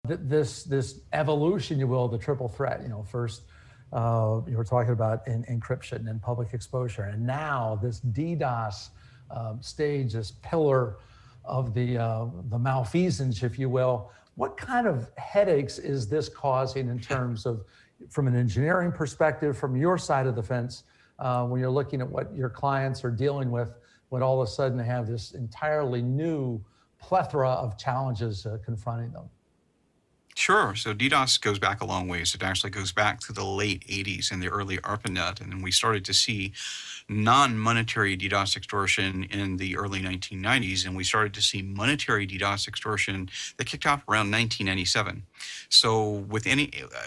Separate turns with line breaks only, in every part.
This evolution, you will, the triple threat. First you were talking about encryption and public exposure, and now this DDoS stage, this pillar of the malfeasance, if you will. What kind of headaches is this causing in terms of, from an engineering perspective, from your side of the fence, when you're looking at what your clients are dealing with, when all of a sudden they have this entirely new plethora of challenges confronting them?
Sure. So DDoS goes back a long ways. It actually goes back to the late 80s and the early ARPANET. And then we started to see non-monetary DDoS extortion in the early 1990s. And we started to see monetary DDoS extortion that kicked off around 1997. So with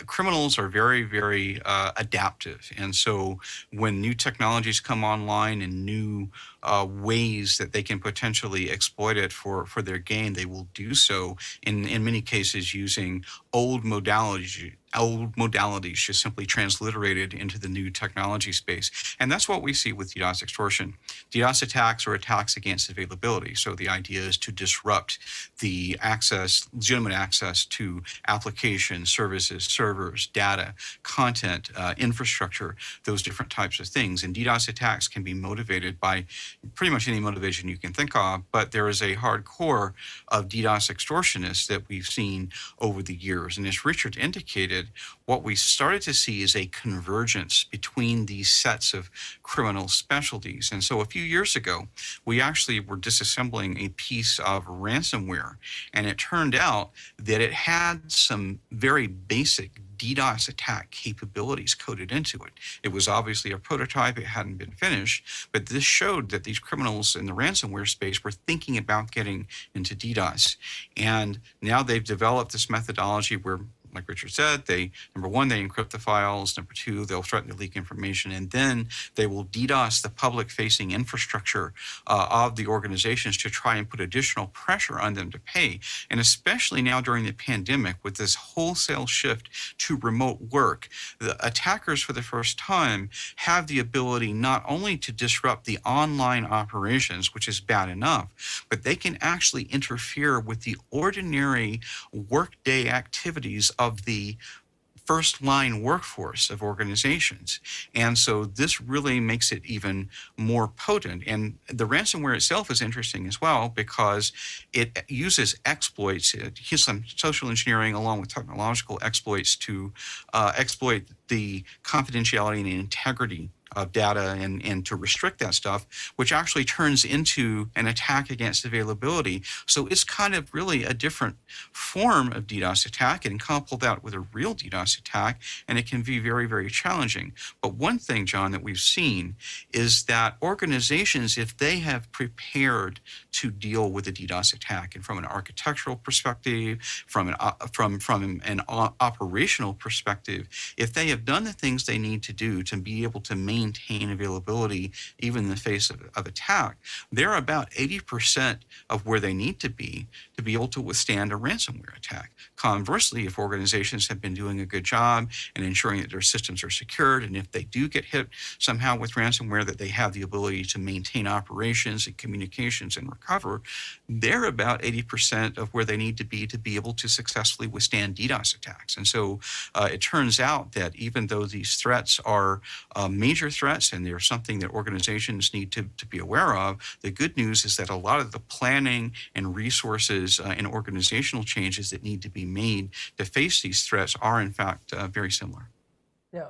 criminals are very, very adaptive. And so when new technologies come online and new ways that they can potentially exploit it for their gain, they will do so in many cases using old modalities just simply transliterated into the new technology space. And that's what we see with DDoS extortion. DDoS attacks are attacks against availability. So the idea is to disrupt the legitimate access to applications, services, servers, data, content, infrastructure, those different types of things. And DDoS attacks can be motivated by pretty much any motivation you can think of, but there is a hardcore of DDoS extortionists that we've seen over the years. And as Richard indicated, what we started to see is a convergence between these sets of criminal specialties. And so a few years ago, we actually were disassembling a piece of ransomware, and it turned out that it had some very basic DDoS attack capabilities coded into it. It was obviously a prototype, it hadn't been finished, but this showed that these criminals in the ransomware space were thinking about getting into DDoS. And now they've developed this methodology where, like Richard said, number one, they encrypt the files. Number two, they'll threaten to leak information. And then they will DDoS the public-facing infrastructure of the organizations to try and put additional pressure on them to pay. And especially now during the pandemic, with this wholesale shift to remote work, the attackers for the first time have the ability not only to disrupt the online operations, which is bad enough, but they can actually interfere with the ordinary workday activities of the first line workforce of organizations. And so this really makes it even more potent. And the ransomware itself is interesting as well because it uses exploits, it uses some social engineering along with technological exploits to exploit the confidentiality and integrity of data and to restrict that stuff, which actually turns into an attack against availability. So it's kind of really a different form of DDoS attack, and couple that with a real DDoS attack, and it can be very, very challenging. But one thing, John, that we've seen is that organizations, if they have prepared to deal with a DDoS attack, and from an architectural perspective, from an operational perspective, if they have done the things they need to do to be able to maintain availability even in the face of attack, they're about 80% of where they need to be able to withstand a ransomware attack. Conversely, if organizations have been doing a good job in ensuring that their systems are secured, and if they do get hit somehow with ransomware, that they have the ability to maintain operations and communications and recover, they're about 80% of where they need to be able to successfully withstand DDoS attacks. And so it turns out that even though these threats are major threats and they're something that organizations need to be aware of, the good news is that a lot of the planning and resources and organizational changes that need to be made to face these threats are in fact very similar.
Yeah.